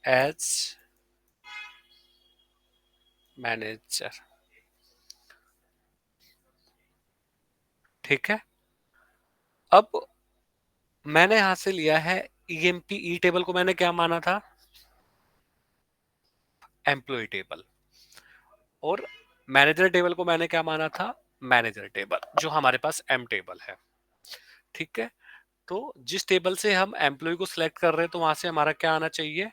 As manager. ठीक है, अब मैंने यहां से लिया है ईएमपी। ई टेबल को मैंने क्या माना था? Employ table. और मैनेजर टेबल को मैंने क्या माना था? मैनेजर टेबल, जो हमारे पास एम टेबल है। ठीक है, तो जिस टेबल से हम एम्प्लॉय को सिलेक्ट कर रहे हैं, तो वहां से हमारा क्या आना चाहिए?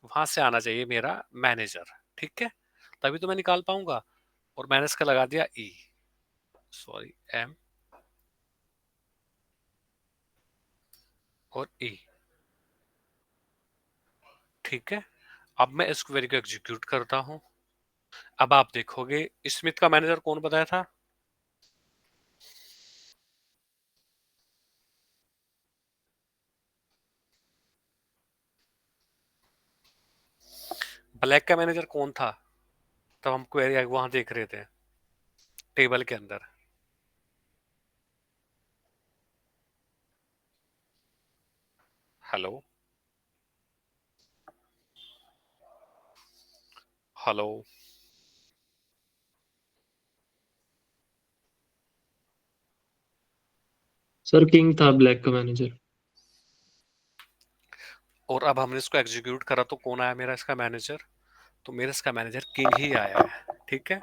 वहां से आना चाहिए मेरा मैनेजर। ठीक है, तभी तो मैं निकाल पाऊंगा। और मैंने इसका लगा दिया ई, सॉरी, एम और ई। ठीक है, अब मैं इस क्वेरी को एग्जीक्यूट करता हूं। अब आप देखोगे स्मिथ का मैनेजर कौन बताया था? ब्लैक का मैनेजर कौन था? तब हम क्वेरी वहां देख रहे थे टेबल के अंदर। Hello, hello. सर किंग था ब्लैक का मैनेजर। और अब हमने इसको एग्जीक्यूट करा तो कौन आया मेरा इसका मैनेजर? तो मेरा इसका मैनेजर किंग ही आया है। ठीक है,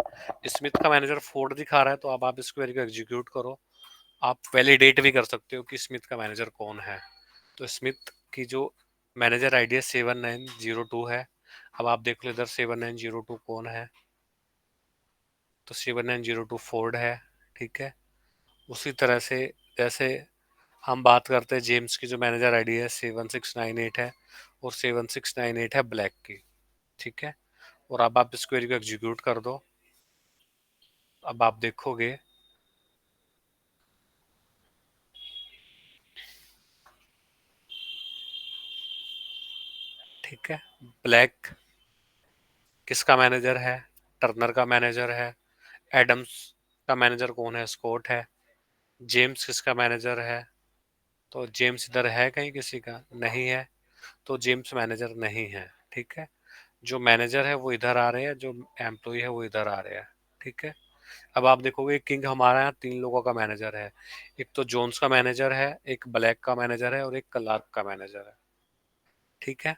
स्मिथ का मैनेजर फोर्ड दिखा रहा है, तो अब आप इस क्वेरी को एग्जीक्यूट करो। आप वैलिडेट भी कर सकते हो कि स्मिथ का मैनेजर कौन है। तो स्मिथ की जो मैनेजर आईडी है 7902 है। अब आप देख लो इधर 7902 कौन है? तो 7902 फोर्ड है। ठीक है, उसी तरह से जैसे हम बात करते हैं जेम्स की जो मैनेजर आईडी है 7698 है, और 7698 है ब्लैक की। ठीक है, और अब आप इस क्वेरी को एग्जीक्यूट कर दो। अब आप देखोगे, ठीक है, ब्लैक किसका मैनेजर है? टर्नर का मैनेजर है। एडम्स का मैनेजर कौन है? स्कॉट है। जेम्स किसका मैनेजर है? तो जेम्स इधर है कहीं किसी का? नहीं है, तो जेम्स मैनेजर नहीं है। ठीक है, जो मैनेजर है वो इधर आ रहे हैं, जो एम्प्लॉय है वो इधर आ रहे हैं। ठीक है, अब आप देखोगे किंग हमारा यहाँ तीन लोगों का मैनेजर है। एक तो जोन्स का मैनेजर है, एक ब्लैक का मैनेजर है, और एक क्लार्क का मैनेजर है। ठीक है,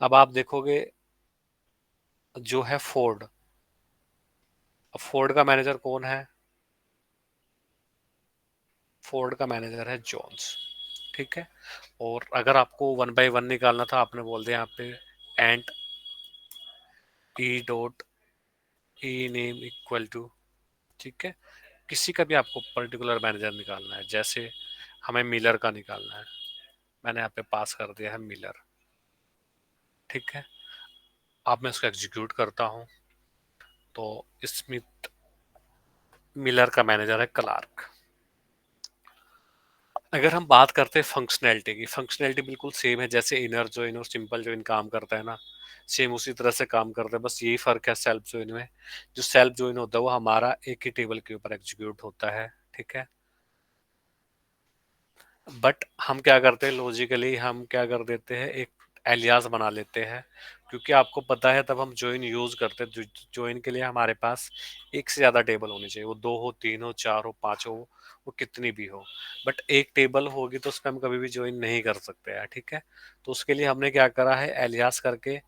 अब आप देखोगे जो है फोर्ड। अब फोर्ड का मैनेजर कौन है? फोर्ड का मैनेजर है जोन्स। ठीक है, और अगर आपको वन बाय वन निकालना था, आपने बोल दिया यहाँ पे and E dot E name equal to. ठीक है, किसी का भी आपको पर्टिकुलर मैनेजर निकालना है, जैसे हमें मिलर का निकालना है, मैंने यहाँ पे पास कर दिया है मिलर। ठीक है, अब मैं इसको एग्जीक्यूट करता हूँ, तो स्मिथ मिलर का मैनेजर है क्लार्क। अगर हम बात करते हैं फंक्शनैलिटी की, फंक्शनैलिटी बिल्कुल सेम है, जैसे इनर जॉइन और सिंपल जॉइन काम करता है ना, सेम उसी तरह से काम करता है। बस यही फर्क है सेल्फ जॉइन में। जो सेल्फ जॉइन होता है वो हमारा एक ही टेबल के ऊपर एग्जीक्यूट होता है। ठीक है, बट हम क्या करते हैं, लॉजिकली हम क्या कर देते हैं, एक एलियास बना लेते हैं। क्योंकि आपको पता है तब हम ज्वाइन यूज करते हैं। ज्वाइन के लिए हमारे पास एक से ज्यादा टेबल होनी चाहिए, वो दो हो, तीन हो, चार हो, पांच हो, वो कितनी भी हो। बट एक टेबल होगी तो उसमें हम कभी भी ज्वाइन नहीं कर सकते हैं। ठीक है, तो उसके लिए हमने क्या करा है, एलियास करके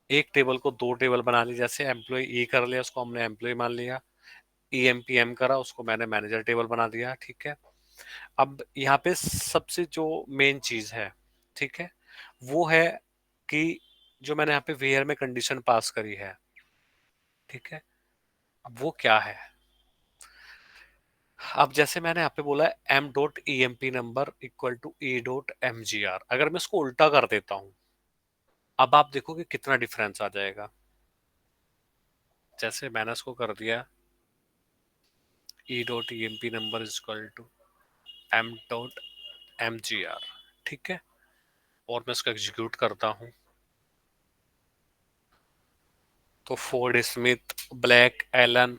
एक टेबल को दो टेबल बना ली। जैसे एम्प्लॉय ई कर लिया, उसको हमने एम्प्लॉय मान लिया। ई एम पी एम करा, उसको मैंने मैनेजर टेबल बना दिया। ठीक है, अब यहाँ पे सबसे जो मेन चीज है, ठीक है, वो है कि जो मैंने यहाँ पे वेयर में कंडीशन पास करी है, ठीक है, अब वो क्या है? अब जैसे मैंने यहाँ पे बोला है M dot E M P number equal to E dot M G R. अगर मैं इसको उल्टा कर देता हूँ, अब आप देखोगे कितना डिफरेंस आ जाएगा। जैसे मैंने इसको कर दिया E dot E M P number equal to M dot M G R. ठीक है, और मैं इसको एग्जीक्यूट करता हूँ, तो फोर्ड, स्मिथ, ब्लैक, एलन,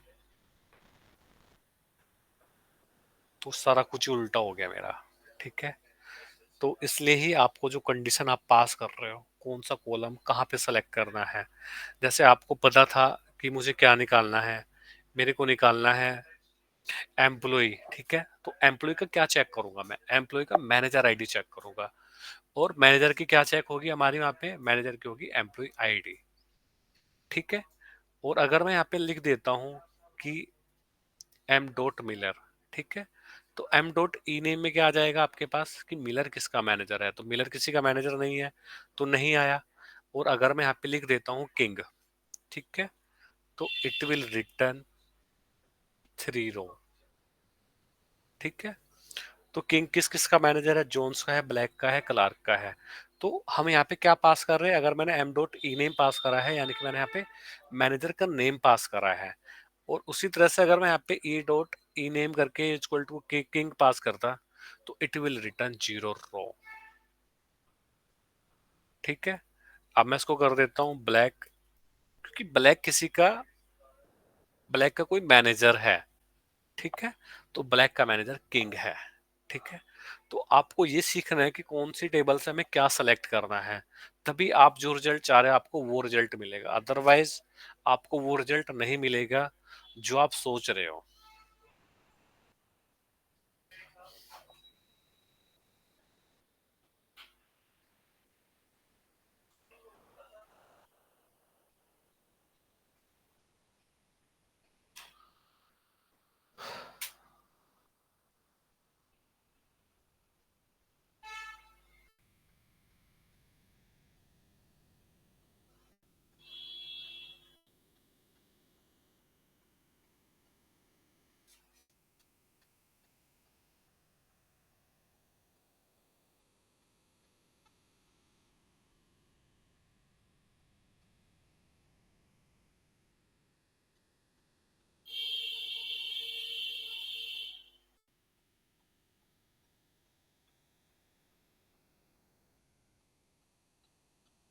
तो सारा कुछ ही उल्टा हो गया मेरा। ठीक है, तो इसलिए ही आपको जो कंडीशन आप पास कर रहे हो, कौन सा कॉलम कहाँ पे सेलेक्ट करना है। जैसे आपको पता था कि मुझे क्या निकालना है, मेरे को निकालना है एम्प्लॉय, ठीक है, तो एम्प्लॉय का क्या चेक करूंगा मैं, एम्प्लॉय का मैनेजर आईडी चेक करूंगा। और मैनेजर की क्या चेक होगी हमारी, वहां पे मैनेजर की होगी एम्प्लॉय आईडी, ठीक है। और अगर मैं यहाँ पे लिख देता हूँ कि एम डॉट मिलर, ठीक है, तो एम डॉट ई नेम में क्या आ जाएगा आपके पास कि मिलर किसका मैनेजर है, तो मिलर किसी का मैनेजर नहीं है, तो नहीं आया। और अगर मैं यहाँ पे लिख देता हूँ किंग, ठीक है, तो इट विल रिटर्न 3 रो, ठीक है। तो किंग किस किस का मैनेजर है, जोन्स का है, ब्लैक का है, क्लार्क का है। तो हम यहाँ पे क्या पास कर रहे हैं, अगर मैंने एम डॉट ई नेम पास करा है यानी कि मैंने यहाँ पे मैनेजर का नेम पास करा है। और उसी तरह से अगर मैं यहाँ पे ई डॉट ई नेम करके इक्वल टू किंग पास करता, तो इट विल रिटर्न 0 रो, ठीक है। अब मैं इसको कर देता हूँ ब्लैक, क्योंकि ब्लैक का कोई मैनेजर है, ठीक है, तो ब्लैक का मैनेजर किंग है, ठीक है। तो आपको ये सीखना है कि कौन सी टेबल से हमें क्या सेलेक्ट करना है, तभी आप जो रिजल्ट चाह रहे हैं आपको वो रिजल्ट मिलेगा, अदरवाइज आपको वो रिजल्ट नहीं मिलेगा जो आप सोच रहे हो।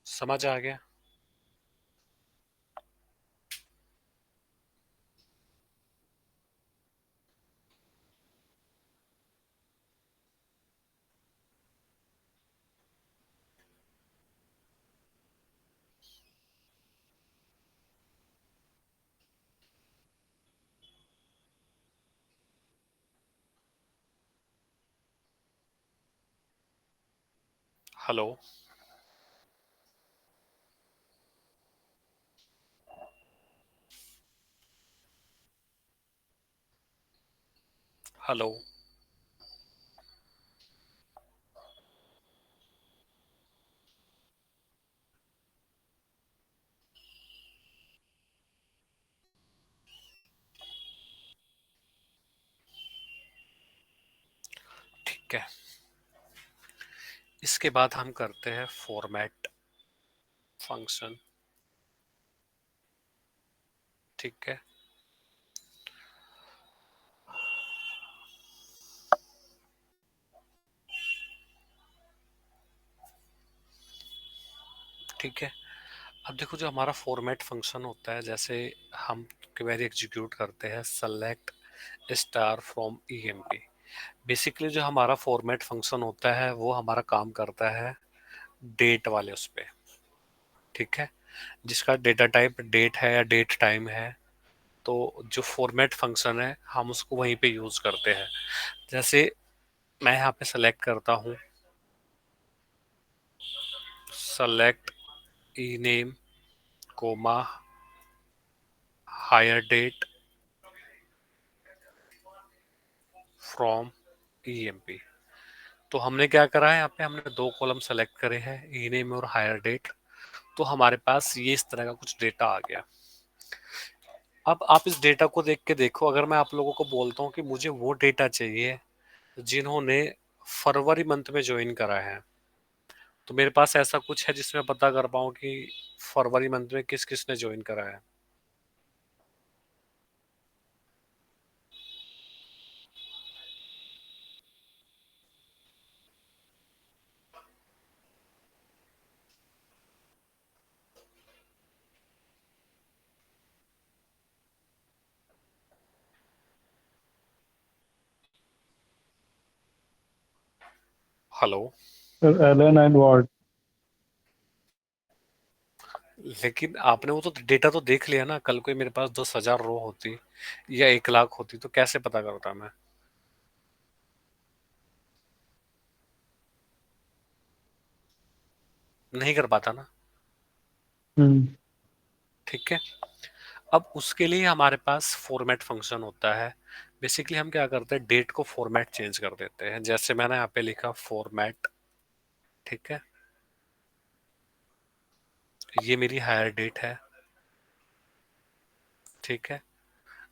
समझ आ गया। हेलो। हेलो। ठीक है, इसके बाद हम करते हैं फॉर्मेट फंक्शन, ठीक है। ठीक है, अब देखो जो हमारा फॉर्मेट फंक्शन होता है, जैसे हम क्वेरी एग्जीक्यूट करते हैं select star from EMP, basically जो हमारा फॉर्मेट फंक्शन होता है वो हमारा काम करता है डेट वाले उस पे, ठीक है, जिसका डेटा टाइप डेट है या डेट टाइम है। तो जो फॉर्मेट फंक्शन है हम उसको वहीं पे यूज करते हैं। जैसे मैं यहाँ पे सेलेक्ट करता हूँ select E name comma hire date from EMP. तो हमने क्या करा है, यहाँ पे हमने दो कॉलम सेलेक्ट करे हैं, ई नेम और हायर डेट। तो हमारे पास ये इस तरह का कुछ डेटा आ गया। अब आप इस डेटा को देख के देखो, अगर मैं आप लोगों को बोलता हूँ कि मुझे वो डेटा चाहिए जिन्होंने फरवरी मंथ में ज्वाइन करा है, तो मेरे पास ऐसा कुछ है जिसमें पता कर पाऊँ कि फरवरी मंथ में किस किसने ज्वाइन करा है। Hello. Sir Allen and Ward. लेकिन आपने वो तो डेटा तो देख लिया ना, कल को मेरे पास 10,000 रो होती या 1 लाख होती तो कैसे पता करता मैं? नहीं कर पाता ना। हम्म। ठीक है। अब उसके लिए हमारे पास फॉर्मेट फंक्शन होता है। बेसिकली हम क्या करते हैं, डेट को फॉर्मेट चेंज कर देते हैं। जैसे मैंने यहाँ पे लिखा फॉर्मेट, ठीक है, ये मेरी हायर डेट है, ठीक है।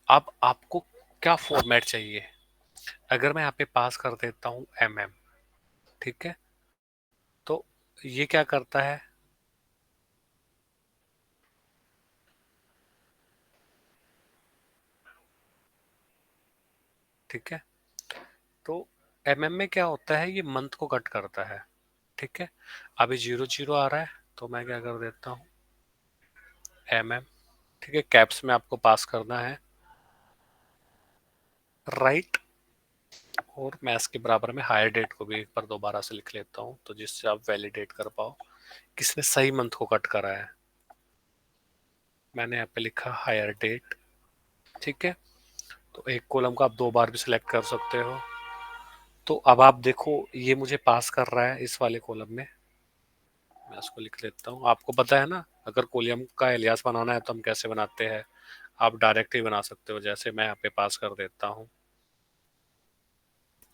अब आपको क्या फॉर्मेट चाहिए? अगर मैं यहाँ पे पास कर देता हूँ ठीक है, तो ये क्या करता है, ठीक है। तो में क्या होता है, ये मंथ को कट करता है, ठीक है। अभी 00 आ रहा है, तो मैं क्या कर देता हूँ, ठीक है, कैप्स में आपको पास करना है, राइट। और मैं इसके बराबर में हायर डेट को भी एक बार दोबारा से लिख लेता हूँ, तो जिससे आप वैलिडेट कर पाओ किसने सही मंथ को कट करा है। मैंने यहाँ पे लिखा हायर डेट, ठीक है। तो एक कॉलम को आप 2 बार भी सिलेक्ट कर सकते हो। तो अब आप देखो, ये मुझे पास कर रहा है इस वाले कॉलम में। मैं इसको लिख लेता हूँ। आपको पता है ना, अगर कॉलम का एलियास बनाना है तो हम कैसे बनाते हैं? आप डायरेक्ट ही बना सकते हो। जैसे मैं यहाँ पे पास कर देता हूँ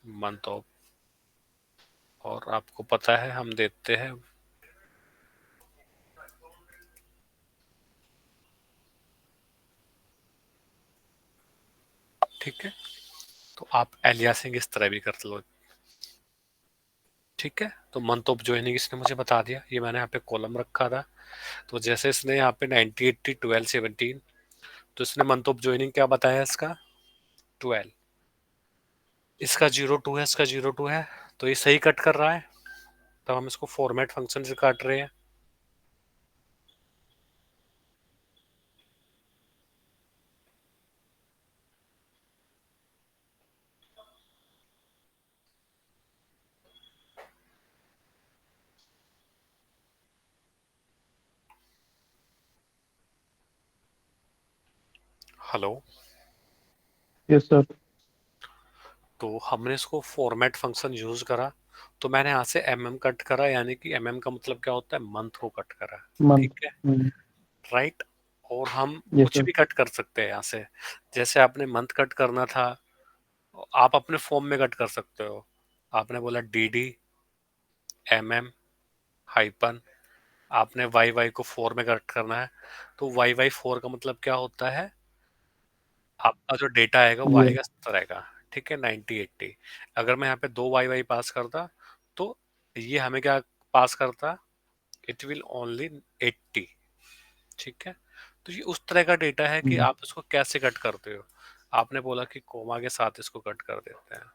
मंथ ऑफ, और आपको पता है हम देते हैं, ठीक है। तो आप एलियासिंग इस तरह भी कर लो, ठीक है। तो मंथ ऑफ ज्वाइनिंग इसने मुझे बता दिया, ये मैंने यहाँ पे कॉलम रखा था। तो जैसे इसने यहाँ पे 90 80 12 17, तो इसने मंथ ऑफ ज्वाइनिंग क्या बताया इसका, 12। इसका 02 है, इसका 02 है, तो ये सही कट कर रहा है। तो हम इसको फॉर्मेट फंक्शन से काट रहे हैं। हेलो। Yes sir. तो हमने इसको फॉर्मेट फंक्शन यूज करा, तो मैंने यहाँ से कट करा, यानी कि का मतलब क्या होता है, मंथ को कट करा, मंथ। ठीक है, हम्म। राइट। और हम यस कुछ सर। भी कट कर सकते हैं यहाँ से। जैसे आपने मंथ कट करना था, आप अपने फॉर्म में कट कर सकते हो। आपने बोला DD हाइपन, आपने वाई वाई को 4 में कट करना है, तो वाई वाई 4 का मतलब क्या होता है, आपका जो डेटा आएगा वो ये। आएगा 70 का, ठीक है, 90 80। अगर मैं यहाँ पे 2 वाई वाई पास करता, तो ये हमें क्या पास करता, इट विल ओनली 80, ठीक है। तो ये उस तरह का डेटा है कि हम्म। आप इसको कैसे कट करते हो। आपने बोला कि कोमा के साथ इसको कट कर देते हैं,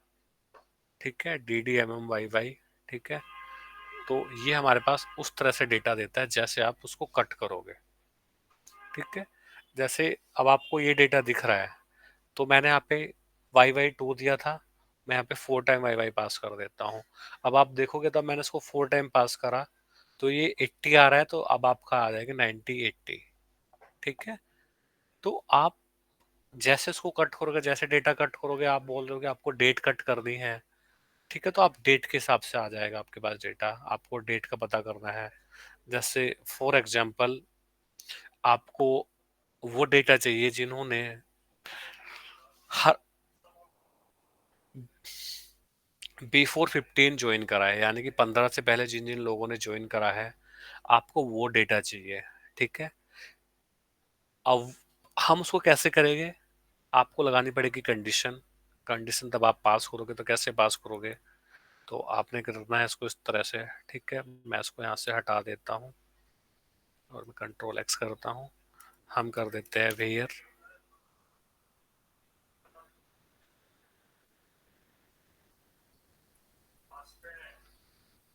ठीक है, DD वाई वाई, ठीक है। तो ये हमारे पास उस तरह से डेटा देता है जैसे आप उसको कट करोगे, ठीक है। जैसे अब आपको ये डेटा दिख रहा है, तो मैंने यहाँ पे वाई वाई 2 दिया था, मैं यहाँ पे 4 टाइम वाई वाई पास कर देता हूँ। अब आप देखोगे, तब मैंने इसको 4 टाइम पास करा, तो ये 80 आ रहा है, तो अब आपका आ जाएगा 90 80, ठीक है। तो आप जैसे इसको कट करोगे, जैसे डेटा कट करोगे, आप बोल रहे हो कि आपको डेट कट करनी है, ठीक है, तो आप डेट के हिसाब से आ जाएगा आपके पास डेटा। आपको डेट का पता करना है, जैसे फॉर एग्जांपल आपको वो डेटा चाहिए जिन्होंने हर बिफोर 15 ज्वाइन करा है, यानी कि 15 से पहले जिन जिन लोगों ने ज्वाइन करा है, आपको वो डेटा चाहिए, ठीक है। अब हम उसको कैसे करेंगे, आपको लगानी पड़ेगी कंडीशन। कंडीशन तब आप पास करोगे, तो कैसे पास करोगे, तो आपने करना है इसको इस तरह से, ठीक है। मैं इसको यहाँ से हटा देता हूँ और मैं कंट्रोल X करता हूँ। हम कर देते हैं वेयर,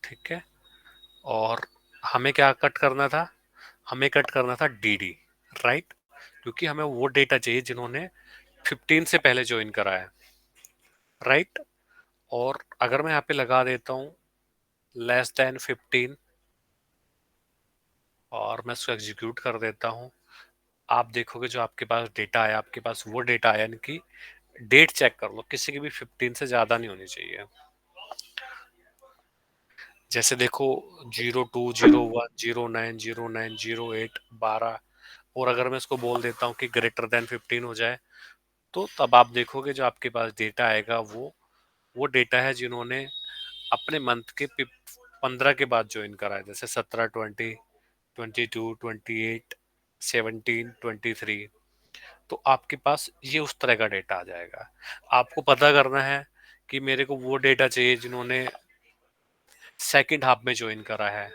ठीक है। और हमें क्या कट करना था, हमें कट करना था DD, राइट, क्योंकि हमें वो डेटा चाहिए जिन्होंने 15 से पहले ज्वाइन करा है, राइट। और अगर मैं यहाँ पे लगा देता हूँ लेस देन 15 और मैं इसको एग्जीक्यूट कर देता हूँ। आप देखोगे जो आपके पास डेटा आया, आपके पास वो डेटा आया, इनकी डेट चेक कर लो, किसी की भी 15 से ज्यादा नहीं होनी चाहिए। जैसे देखो 02, 01, 09, 09, 08, 12, और अगर मैं इसको बोल देता हूँ कि ग्रेटर देन 15 हो जाए, तो तब आप देखोगे जो आपके पास डेटा आएगा वो डेटा है जिन्होंने अपने मंथ के 15 के बाद ज्वाइन करा है, जैसे 17, 20, 22, 28, 17, 23। तो आपके पास ये उस तरह का डेटा आ जाएगा। आपको पता करना है कि मेरे को वो डेटा चाहिए जिन्होंने सेकंड हाफ में ज्वाइन करा है,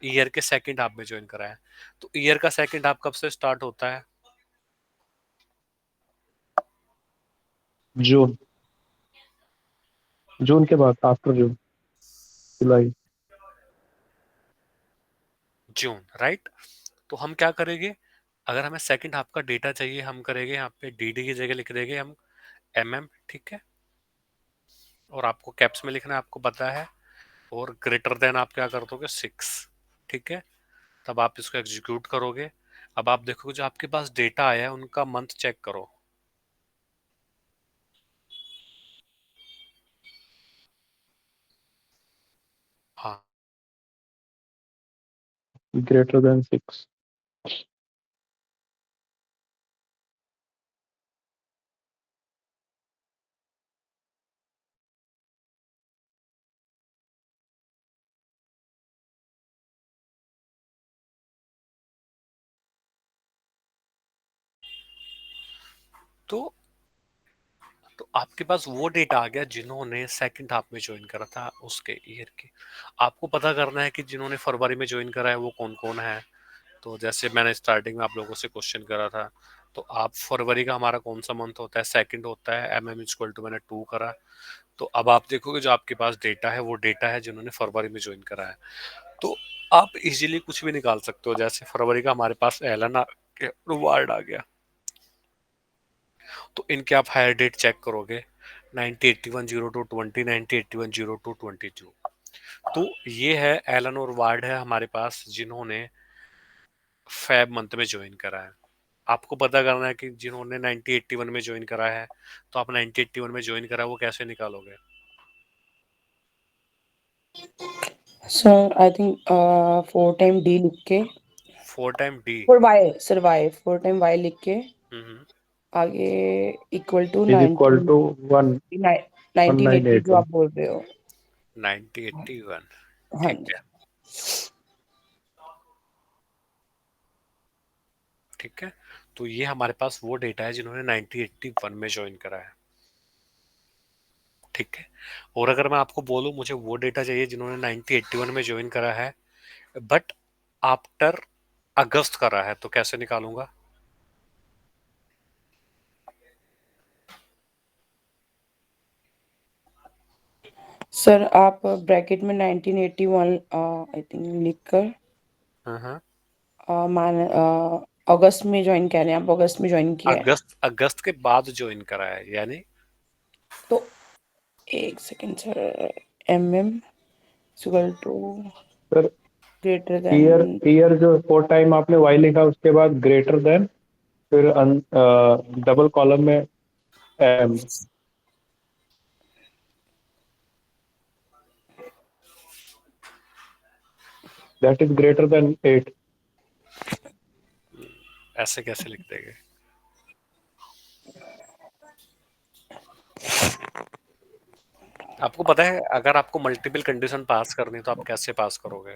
ईयर के सेकंड हाफ में ज्वाइन करा है। तो ईयर का सेकंड हाफ कब से स्टार्ट होता है? जून। जून के बाद, आफ्टर जून, जुलाई। जून, राइट। तो हम क्या करेंगे, अगर हमें सेकंड हाफ का डेटा चाहिए, हम करेंगे यहाँ पे डीडी की जगह लिख देंगे हम ठीक है, और आपको कैप्स में लिखना है, आपको पता है, और ग्रेटर देन आप क्या कर दोगे 6, ठीक है। तब आप इसको एग्जीक्यूट करोगे। अब आप देखोगे जो आपके पास डेटा आया है उनका मंथ चेक करो। हाँ, ग्रेटर देन 6। तो आपके पास वो डेटा आ गया जिन्होंने सेकंड हाफ में ज्वाइन करा था उसके ईयर के। आपको पता करना है कि जिन्होंने फरवरी में ज्वाइन करा है वो कौन कौन है। तो जैसे मैंने स्टार्टिंग में आप लोगों से क्वेश्चन करा था, तो आप फरवरी का हमारा कौन सा मंथ होता है? सेकंड होता है। MM = मैंने 2 करा। तो अब आप देखोगे जो आपके पास डेटा है वो डेटा है जिन्होंने फरवरी में ज्वाइन करा है। तो आप इजीली कुछ भी निकाल सकते हो। जैसे फरवरी का हमारे पास एलन आ गया, वार्ड आ गया, तो इनके आप हायर डेट चेक करोगे 90810220, 90810222। तो ये है एलन और वार्ड है हमारे पास जिन्होंने फेब मंथ में ज्वाइन करा है। आपको पता करना है कि जिन्होंने 9081 में ज्वाइन करा है, तो आप 9081 में ज्वाइन करा है वो कैसे निकालोगे? Sir I think 4 time D लिख के, 4 time D. 4 Y, sir Y, 4 time Y लिख के हम्म। आगे equal to is equal 19, to 1 1980 जो 1981। आप बोल रहे हो। 9081, हाँ ठीक जी। है, ठीक है। तो ये हमारे पास वो डेटा है जिन्होंने 1981 में ज्वाइन करा है, ठीक है। और अगर मैं आपको बोलूं मुझे वो डेटा चाहिए जिन्होंने 1981 में ज्वाइन करा है बट आफ्टर अगस्त करा है, तो कैसे निकालूंगा? सर आप ब्रैकेट में 1981 आई थिंक लिखकर हाँ, अगस्त में ज्वाइन कर रहे हैं, आप अगस्त में ज्वाइन किया है अगस्त अगस्त के बाद ज्वाइन करा है यानी तो एक second sir, MM equal to sir greater year than, year जो 4 टाइम आपने वाई लिखा उसके बाद ग्रेटर देन, फिर डबल कॉलम में M, that is greater than 8। ऐसे कैसे लिख देंगे? आपको पता है अगर आपको मल्टीपल कंडीशन पास करनी है तो आप कैसे पास करोगे?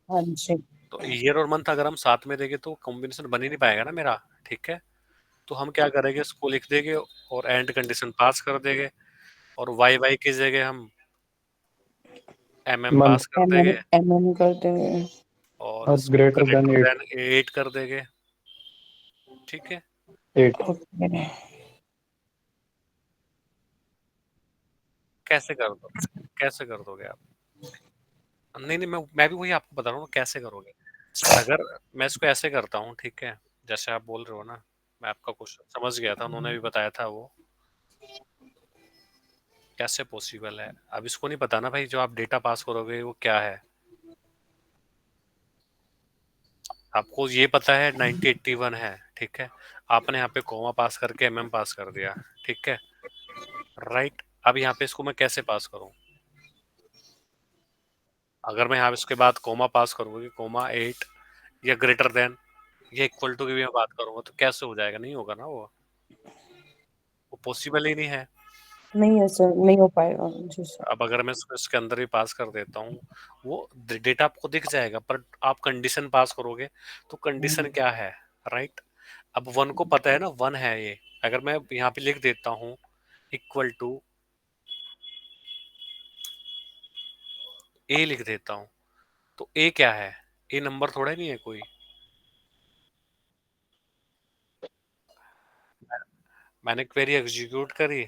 हाँ जी। तो ईयर और मंथ अगर हम साथ में देंगे तो कॉम्बिनेशन बन ही नहीं पाएगा ना मेरा, ठीक है। तो हम क्या करेंगे, इसको लिख देंगे और एंड कंडीशन पास कर देंगे, और वाई वाई की जगह हम मंथ पास कर MM देंगे, MM कर देंगे। और और इसको ग्रेटर देन ग्रेटर 8। देन 8 कर देंगे, ठीक है। 8। ओके। कैसे कर दो, कैसे कर दोगे आप? नहीं नहीं, मैं भी वही आपको बता रहा हूँ कैसे करोगे। अगर मैं इसको ऐसे करता हूँ, ठीक है, जैसे आप बोल रहे हो ना, मैं आपका क्वेश्चन समझ गया था, उन्होंने भी बताया था वो। कैसे पॉसिबल है? अब इसको नहीं पता ना भाई, जो आप डेटा पास करोगे वो क्या है। आपको ये पता है 9081 है, ठीक है। आपने यहाँ पे कॉमा पास करके पास कर दिया, ठीक है, राइट। अब यहाँ पे इसको मैं कैसे पास करूँ? अगर मैं यहाँ पे इसके बाद कॉमा पास करूंगा कि कॉमा 8 या ग्रेटर देन या इक्वल टू की भी मैं बात करूंगा, तो कैसे हो जाएगा? नहीं होगा ना वो पॉसिबल ही नहीं है। नहीं है सर, नहीं हो पाएगा जी सर। अब अगर मैं इसको इसके अंदर भी पास कर देता हूँ, वो डेटा आपको दिख जाएगा, पर आप कंडीशन पास करोगे तो कंडीशन क्या है, राइट। अब वन को पता है ना, वन है ये। अगर मैं यहाँ पे लिख देता हूँ इक्वल टू ए लिख देता हूँ, तो ए क्या है? ए नंबर थोड़ा ही नहीं है कोई। मैंने क्वेरी एग्जीक्यूट करी,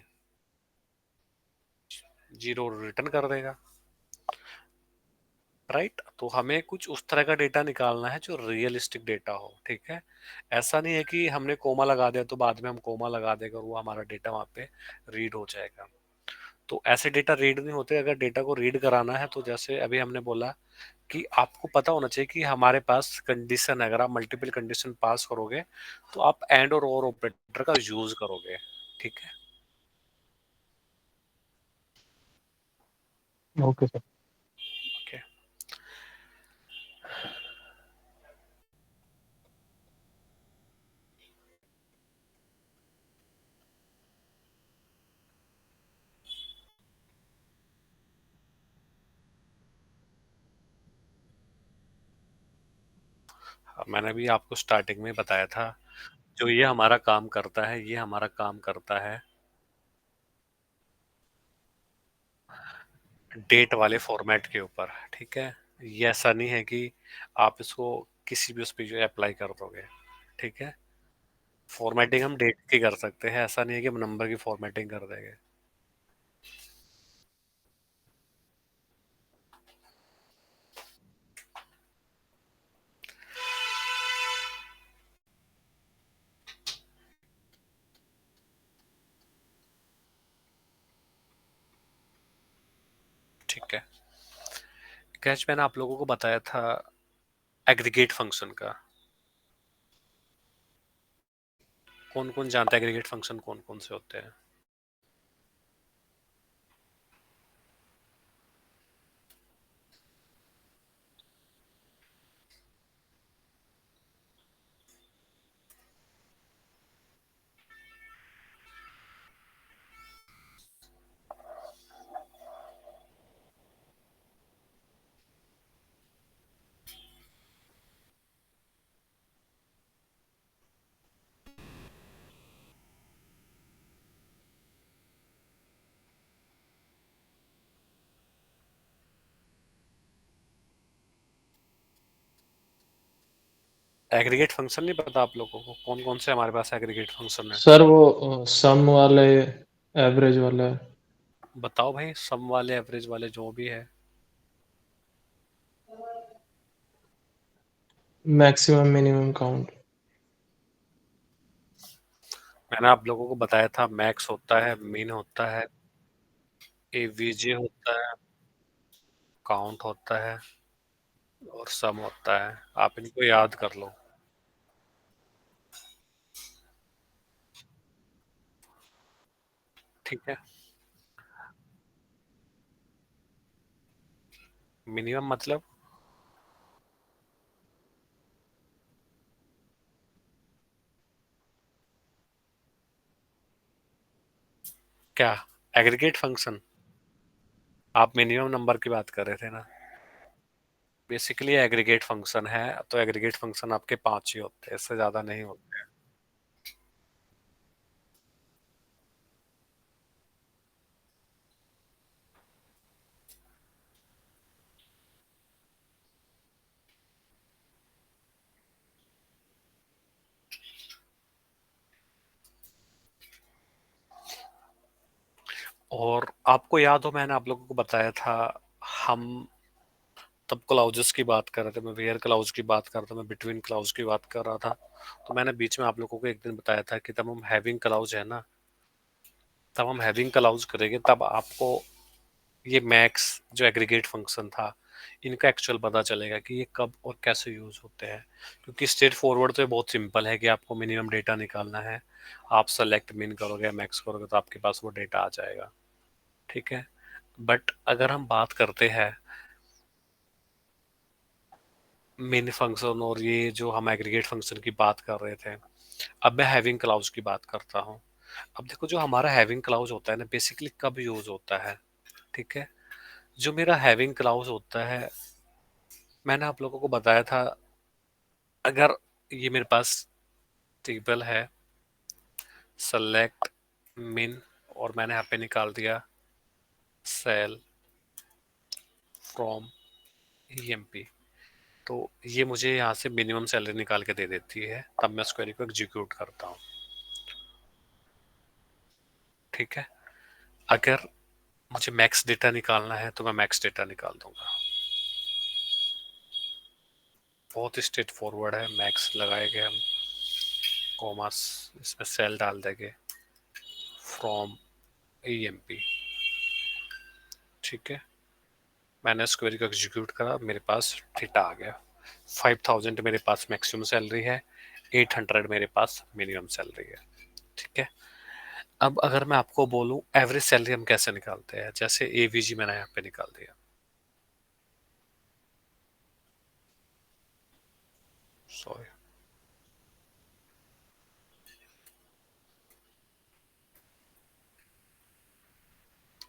0 रिटर्न कर देगा, राइट। तो हमें कुछ उस तरह का डेटा निकालना है जो रियलिस्टिक डेटा हो, ठीक है। ऐसा नहीं है कि हमने कोमा लगा दिया तो बाद में हम कोमा लगा देगा और वो हमारा डेटा वहां पे रीड हो जाएगा। तो ऐसे डेटा रीड नहीं होते। अगर डेटा को रीड कराना है तो जैसे अभी हमने बोला कि आपको पता होना चाहिए कि हमारे पास कंडीशन है। अगर आप मल्टीपल कंडीशन पास करोगे तो आप एंड और ऑपरेटर का यूज करोगे, ठीक है। Okay sir. ओके। मैंने भी आपको स्टार्टिंग में बताया था, जो ये हमारा काम करता है, ये हमारा काम करता है डेट वाले फॉर्मेट के ऊपर, ठीक है। ये ऐसा नहीं है कि आप इसको किसी भी उस पे जो अप्लाई कर दोगे, ठीक है। फॉर्मेटिंग हम डेट की कर सकते हैं, ऐसा नहीं है कि हम नंबर की फॉर्मेटिंग कर देंगे। ठीक है। कैच मैंने आप लोगों को बताया था एग्रीगेट फंक्शन का। कौन कौन जानता है एग्रीगेट फंक्शन कौन कौन से होते हैं? एग्रीगेट फंक्शन नहीं पता आप लोगों को? कौन कौन से हमारे पास एग्रीगेट फंक्शन है? सर वो सम वाले, एवरेज वाला। बताओ भाई, सम वाले एवरेज वाले जो भी है। Maximum minimum count. मैंने आप लोगों को बताया था मैक्स होता है, मीन होता है, एवीजे होता है, काउंट होता है और सम होता है। आप इनको याद कर लो, ठीक है। मिनिमम मतलब क्या? Aggregate function? आप मिनिमम नंबर की बात कर रहे थे ना। बेसिकली एग्रीगेट फंक्शन है, तो एग्रीगेट फंक्शन आपके 5 ही होते हैं, इससे ज्यादा नहीं होते। और आपको याद हो मैंने आप लोगों को बताया था, हम तब क्लाउजेस की बात कर रहे थे, मैं वेयर क्लाउज की बात कर रहा था, मैं बिटवीन क्लाउज की बात कर रहा था। तो मैंने बीच में आप लोगों को एक दिन बताया था कि तब हम हैविंग क्लाउज है ना, तब हम हैविंग क्लाउज करेंगे, तब आपको ये मैक्स जो एग्रीगेट फंक्शन था इनका एक्चुअल पता चलेगा कि ये कब और कैसे यूज होते हैं। क्योंकि स्ट्रेट फॉरवर्ड तो ये बहुत सिंपल है कि आपको मिनिमम डेटा निकालना है, आप सेलेक्ट मिन करोगे मैक्स करोगे तो आपके पास वो डेटा आ जाएगा, ठीक है। बट अगर हम बात करते हैं मेन फंक्शन और ये जो हम एग्रीगेट फंक्शन की बात कर रहे थे, अब मैं हैविंग क्लाउज की बात करता हूँ। अब देखो जो हमारा हैविंग क्लाउज होता है ना, बेसिकली कब यूज होता है, ठीक है। जो मेरा हैविंग क्लाउज होता है, मैंने आप लोगों को बताया था, अगर ये मेरे पास टेबल है सेलेक्ट मिन और मैंने यहाँ पे निकाल दिया सेल फ्रॉम ईएमपी, तो ये मुझे यहाँ से मिनिमम सैलरी निकाल के दे देती है, तब मैं उस क्वेरी को एग्जीक्यूट करता हूँ, ठीक है। अगर मुझे मैक्स डेटा निकालना है तो मैं मैक्स डेटा निकाल दूंगा, बहुत ही स्ट्रेट फॉरवर्ड है। मैक्स लगाएंगे हम, कॉमर्स इसमें सेल डाल देंगे फ्रॉम ईएमपी, ठीक है। मैंने इस क्वेरी को एग्जीक्यूट करा, मेरे पास डेटा आ गया। 5000 मेरे पास मैक्सिमम सैलरी है, 800 मेरे पास मिनिमम सैलरी है, ठीक है। अब अगर मैं आपको बोलूं एवरेज सैलरी हम कैसे निकालते हैं, जैसे एवीजी मैंने यहाँ पे निकाल दिया, सॉरी,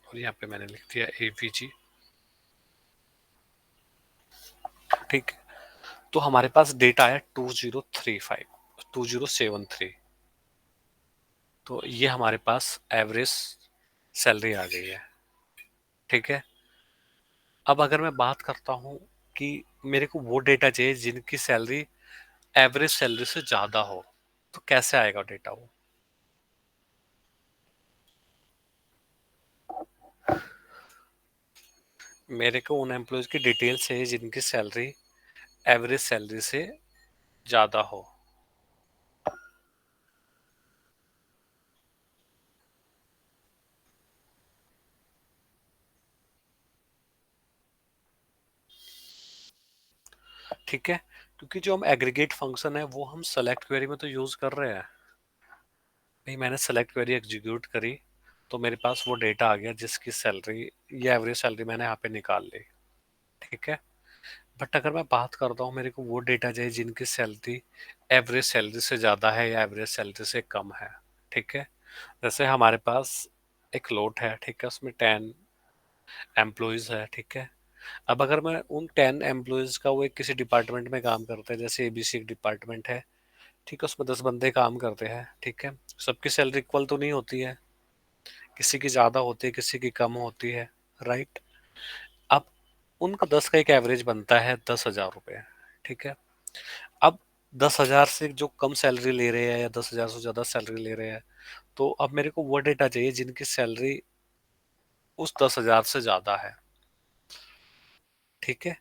और यहाँ पे मैंने लिख दिया एवीजी, ठीक है। तो हमारे पास डेटा है 2035 2073, तो ये हमारे पास एवरेज सैलरी आ गई है, ठीक है। अब अगर मैं बात करता हूँ कि मेरे को वो डेटा चाहिए जिनकी सैलरी एवरेज सैलरी से ज्यादा हो, तो कैसे आएगा डेटा वो। मेरे को उन एम्प्लॉयज की डिटेल चाहिए जिनकी सैलरी एवरेज सैलरी से ज्यादा हो, ठीक है। क्योंकि जो हम एग्रीगेट फंक्शन है वो हम सेलेक्ट क्वेरी में तो यूज कर रहे हैं, भाई मैंने सेलेक्ट क्वेरी एग्जीक्यूट करी तो मेरे पास वो डेटा आ गया जिसकी सैलरी या एवरेज सैलरी मैंने यहाँ पे निकाल ली, ठीक है। बट अगर मैं बात करता हूँ मेरे को वो डेटा चाहिए जिनकी सैलरी एवरेज सैलरी से ज़्यादा है या एवरेज सैलरी से कम है, ठीक है। जैसे हमारे पास एक लोट है, ठीक है, उसमें 10 एम्प्लॉयज़ है, ठीक है। अब अगर मैं उन 10 एम्प्लॉयज़ का, वो एक किसी डिपार्टमेंट में काम करते हैं, जैसे एबीसी एक डिपार्टमेंट है, ठीक है, उसमें 10 बंदे काम करते हैं, ठीक है। सबकी सैलरी इक्वल तो नहीं होती है, किसी की ज़्यादा होती है किसी की कम होती है, राइट। अब उनका 10 का एक एवरेज बनता है 10,000 रुपये, ठीक है। अब 10,000 से जो कम सैलरी ले रहे हैं या 10,000 से ज्यादा सैलरी ले रहे हैं, तो अब मेरे को वो डेटा चाहिए जिनकी सैलरी उस 10,000 से ज्यादा है, ठीक है।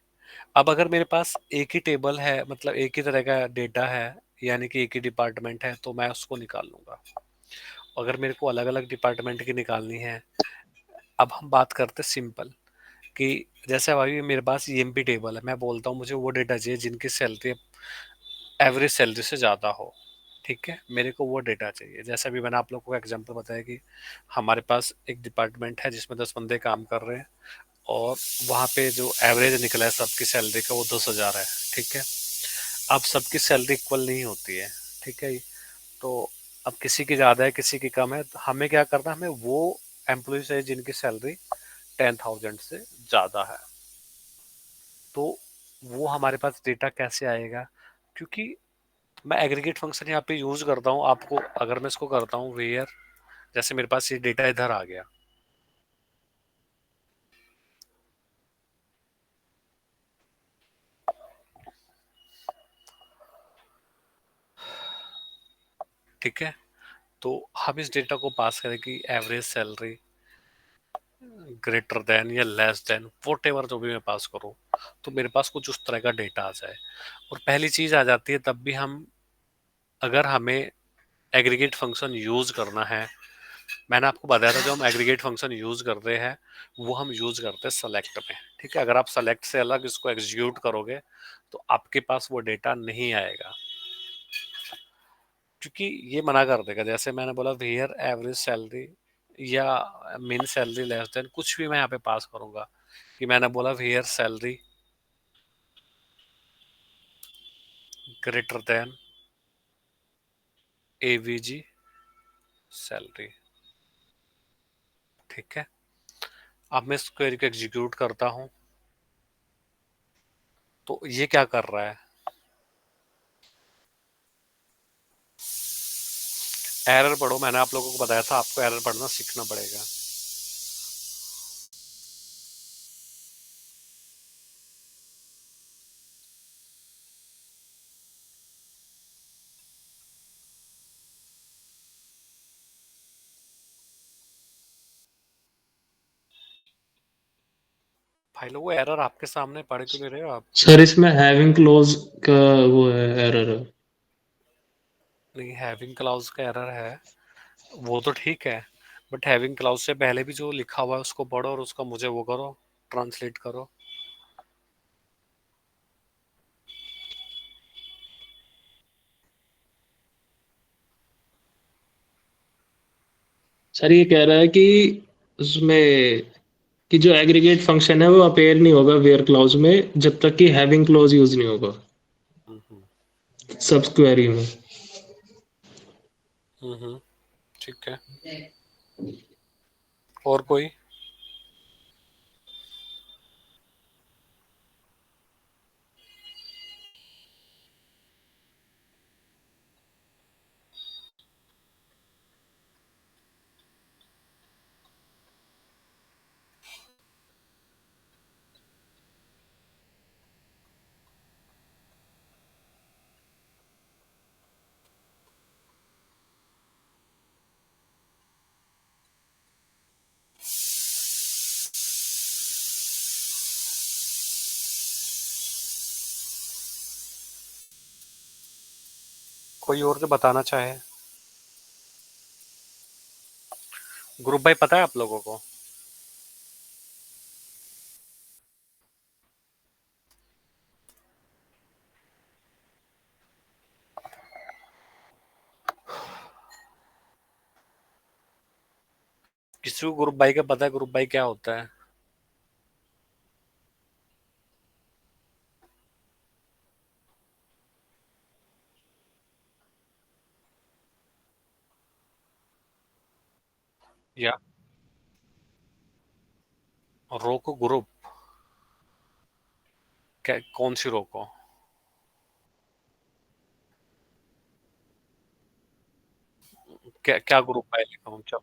अब अगर मेरे पास एक ही टेबल है, मतलब एक ही तरह का डेटा है, यानी कि एक ही डिपार्टमेंट है, तो मैं उसको निकाल लूंगा। अगर मेरे को अलग अलग डिपार्टमेंट की निकालनी है, अब हम बात करते हैं सिंपल कि जैसे अभी मेरे पास ईएमपी टेबल है, मैं बोलता हूँ मुझे वो डेटा चाहिए जिनकी सैलरी एवरेज सैलरी से ज़्यादा हो, ठीक है। मेरे को वो डेटा चाहिए, जैसे अभी मैंने आप लोगों को एग्जांपल बताया कि हमारे पास एक डिपार्टमेंट है जिसमें 10 बंदे काम कर रहे हैं और वहाँ पे जो एवरेज निकला है सबकी सैलरी का वो 10,000 है, ठीक है। अब सबकी सैलरी इक्वल नहीं होती है, ठीक है। तो अब किसी की ज़्यादा है किसी की कम है, तो हमें क्या करना है, हमें वो एम्प्लॉय चाहिए जिनकी सैलरी 10,000 से ज़्यादा है। तो वो हमारे पास डेटा कैसे आएगा, क्योंकि मैं एग्रीगेट फंक्शन यहाँ पे यूज करता हूँ। आपको अगर मैं इसको करता हूँ वेयर, जैसे मेरे पास ये डेटा इधर आ गया, ठीक है। तो हम इस डेटा को पास करें कि एवरेज सैलरी ग्रेटर देन या लेस देन व्हाटएवर जो भी मैं पास करूँ, तो मेरे पास कुछ उस तरह का डेटा आ जाए। और पहली चीज आ जाती है तब भी हम, अगर हमें एग्रीगेट फंक्शन यूज करना है, मैंने आपको बताया था जो हम एग्रीगेट फंक्शन यूज करते हैं वो हम यूज करते हैं सेलेक्ट में। ठीक है, अगर आप सेलेक्ट से अलग इसको एग्जीक्यूट करोगे तो आपके पास वो डेटा नहीं आएगा, क्योंकि ये मना कर देगा। जैसे मैंने बोला वेयर एवरेज सैलरी या मिन सैलरी लेस देन, कुछ भी मैं यहाँ पे पास करूंगा, कि मैंने बोला where salary greater than AVG salary. ठीक है, अब मैं इस क्वेरी को एग्जीक्यूट करता हूं, तो ये क्या कर रहा है, एरर पढ़ो। मैंने आप लोगों को बताया था आपको एरर पढ़ना सीखना पड़ेगा। भाई लोग वो एरर आपके सामने पढ़ क्यों नहीं रहे हो आप? सर इसमें हैविंग क्लोज का वो है, एरर है। नहीं, हैविंग क्लाउज का एरर है वो तो ठीक है, बट हैविंग क्लाउज से पहले भी जो लिखा हुआ है उसको पढ़ो और उसका मुझे वो करो, ट्रांसलेट करो। सर ये कह रहा है कि उसमें कि जो एग्रीगेट फंक्शन है वो अपेयर नहीं होगा वेयर क्लॉज में जब तक कि हैविंग क्लॉज यूज नहीं होगा हम्म सब क्वेरी में। ठीक है, और कोई? कोई और जो बताना चाहे? ग्रुप भाई पता है आप लोगों को? किसी को ग्रुप बाई का पता है? ग्रुप बाई क्या होता है? या रो को ग्रुप? क्या, कौन सी रो को? क्या क्या ग्रुप बाई लिखा हूँ? चलो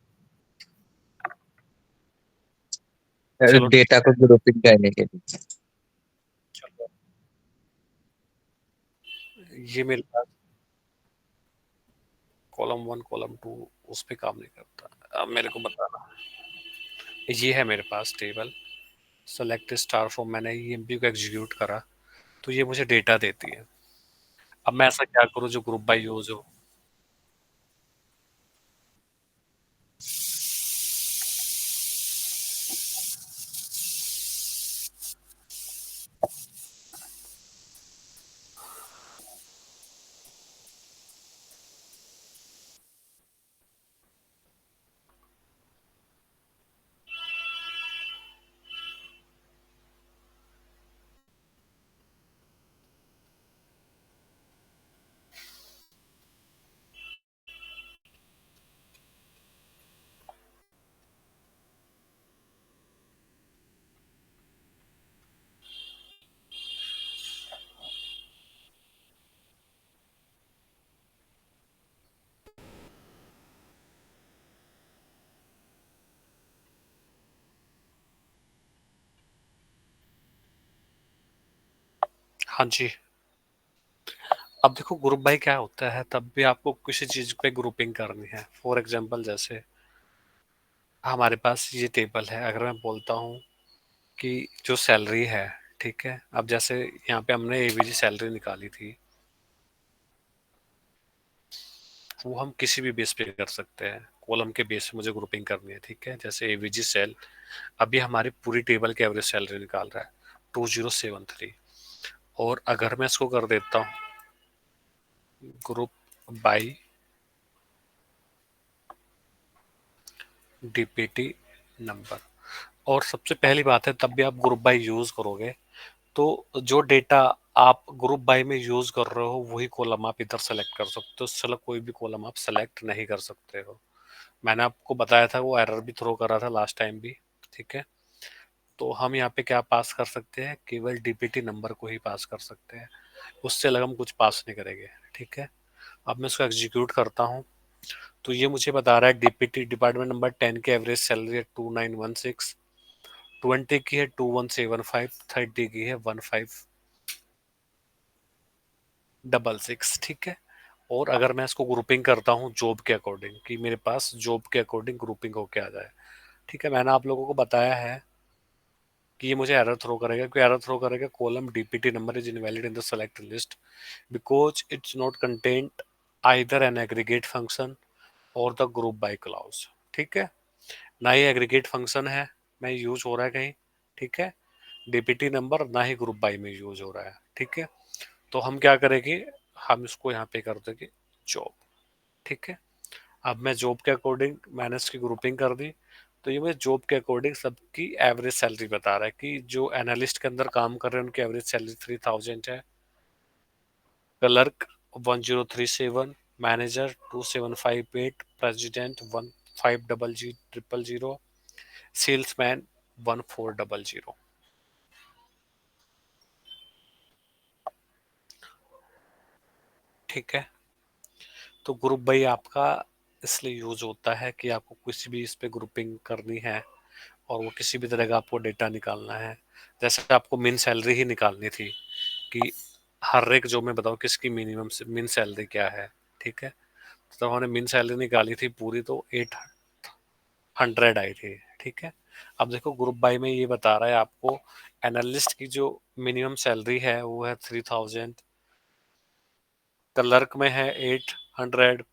चलो ठीक डेटा को ग्रुपिंग करने के लिए। है, चलो ये मेरे पास कॉलम वन कॉलम टू उस पे काम नहीं करता। अब मेरे को बताना, ये है मेरे पास टेबल, सेलेक्ट स्टार फॉर्म, मैंने ईएमपी को एग्जीक्यूट करा तो ये मुझे डेटा देती है। अब मैं ऐसा क्या करूँ जो ग्रुप बाय यूज हो? हाँ जी। अब देखो ग्रुप बाय क्या होता है, तब भी आपको किसी चीज पे ग्रुपिंग करनी है। फॉर एग्जांपल जैसे हमारे पास ये टेबल है। अगर मैं बोलता हूँ कि जो सैलरी है, ठीक है, अब जैसे यहाँ पे हमने एवीजी सैलरी निकाली थी, वो हम किसी भी बेस पे कर सकते हैं। कॉलम के बेस पे मुझे ग्रुपिंग करनी है, ठीक है। जैसे एवीजी सेल अभी हमारी पूरी टेबल की एवरेज सैलरी निकाल रहा है 2073, और अगर मैं इसको कर देता हूँ ग्रुप बाई डीपीटी नंबर, और सबसे पहली बात है, तब भी आप ग्रुप बाई यूज करोगे तो जो डेटा आप ग्रुप बाई में यूज कर रहे हो वही कॉलम आप इधर सेलेक्ट कर सकते हो, उससे अलग कोई भी कॉलम आप सेलेक्ट नहीं कर सकते हो। मैंने आपको बताया था, वो एरर भी थ्रो कर रहा था लास्ट टाइम भी, ठीक है। तो हम यहाँ पे क्या पास कर सकते हैं, केवल डीपीटी नंबर को ही पास कर सकते हैं, उससे अलग हम कुछ पास नहीं करेंगे, ठीक है। अब मैं इसको एग्जीक्यूट करता हूँ तो ये मुझे बता रहा है डीपीटी डिपार्टमेंट नंबर 10 की एवरेज सैलरी है 2916, 20 की है 2175, 30 की है 1566, ठीक है। और अगर मैं इसको ग्रुपिंग करता हूँ जॉब के अकॉर्डिंग, कि मेरे पास जॉब के अकॉर्डिंग ग्रुपिंग होके आ जाए, ठीक है। मैंने आप लोगों को बताया है कि ये मुझे एरर थ्रो करेगा, क्योंकि एरर थ्रो करेगा column DPT number is invalid in the select list because it's not content either an aggregate function और द ग्रुप बाय क्लाउज, ठीक है। ना ही एग्रीगेट फंक्शन है मैं यूज हो रहा है कहीं, ठीक है, डीपीटी नंबर ना ही ग्रुप बाय में यूज हो रहा है, ठीक है। तो हम क्या करेंगे, हम इसको यहाँ पे कर देंगे जॉब, ठीक है। अब मैं जॉब के अकॉर्डिंग मैंने इसकी ग्रुपिंग कर दी, तो ये मुझे जॉब के अकॉर्डिंग सबकी एवरेज सैलरी बता रहा है कि जो एनालिस्ट के अंदर काम कर रहे हैं उनकी एवरेज सैलरी 3000 है, क्लर्क 1037, मैनेजर 2758, प्रेसिडेंट 1500, सेल्समैन 1400, ठीक है। तो ग्रुप बाई आपका इसलिए यूज होता है कि आपको किसी भी इस पे ग्रुपिंग करनी है और वो किसी भी तरह का आपको डेटा निकालना है। जैसे आपको मिन सैलरी ही निकालनी थी कि हर एक जो मैं बताऊँ किसकी मिनिमम मिन सैलरी क्या है, ठीक है। तो हमने मिन सैलरी निकाली थी पूरी, तो 800 आई थी, ठीक है। अब देखो ग्रुप बाई में ये बता रहा है आपको एनालिस्ट की जो मिनिमम सैलरी है वो है 3000, क्लर्क में है 800,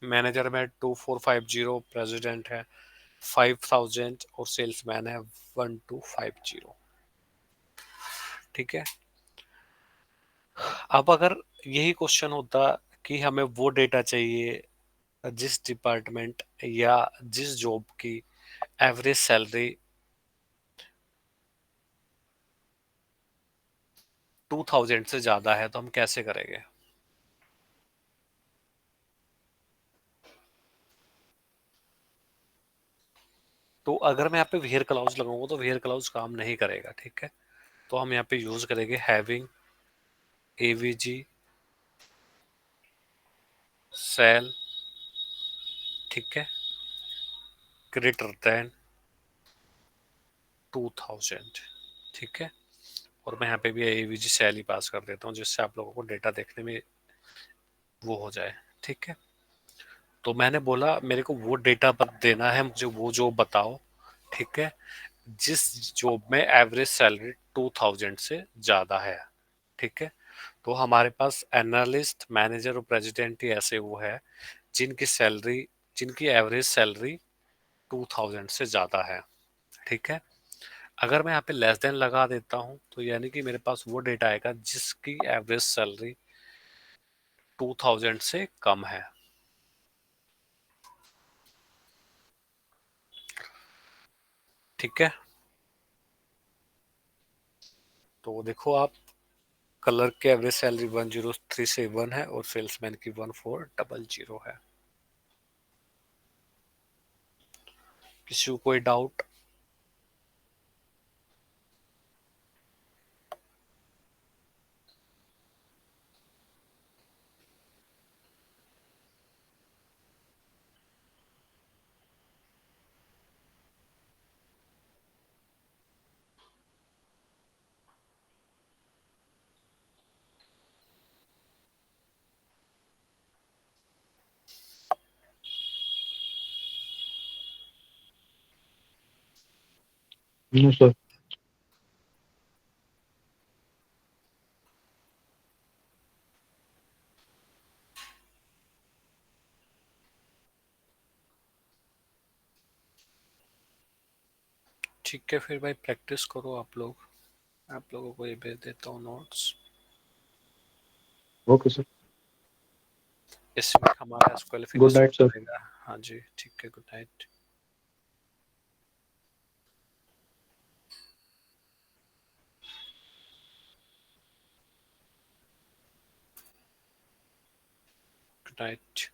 मैनेजर में 2450, प्रेसिडेंट है 5000 और सेल्समैन है 1250, ठीक है। अब अगर यही क्वेश्चन होता कि हमें वो डेटा चाहिए जिस डिपार्टमेंट या जिस जॉब की एवरेज सैलरी 2000 से ज्यादा है, तो हम कैसे करेंगे। तो अगर मैं यहाँ पे वेयर क्लाउज लगाऊंगा तो वेयर क्लाउज काम नहीं करेगा, ठीक है। तो हम यहाँ पे यूज करेंगे हैविंग एवीजी सेल, ठीक है, ग्रेटर देन 2000, ठीक है। और मैं यहाँ पे भी एवीजी सेल ही पास कर देता हूँ जिससे आप लोगों को डेटा देखने में वो हो जाए, ठीक है। तो मैंने बोला मेरे को वो डेटा देना है, मुझे वो जॉब बताओ, ठीक है, जिस जॉब में एवरेज सैलरी 2000 से ज्यादा है, ठीक है। तो हमारे पास एनालिस्ट, मैनेजर और प्रेसिडेंट ही ऐसे वो है जिनकी सैलरी, जिनकी एवरेज सैलरी 2000 से ज्यादा है, ठीक है। अगर मैं यहाँ पे लेस देन लगा देता हूँ तो यानी कि मेरे पास वो डेटा आएगा जिसकी एवरेज सैलरी 2000 से कम है, ठीक है। तो देखो आप, क्लर्क की एवरेज सैलरी 1037 है और सेल्समैन की 1400 है। किसी को कोई डाउट। No sir. ठीक है फिर भाई, प्रैक्टिस करो आप लोग। आप लोगों को ये भेज देता हूँ नोट्स। Okay sir. इस वीक हमारा गुड क्वालिफिकेशन नाइट सर। चलेगा। हाँ जी, ठीक है, गुड नाइट। Good night.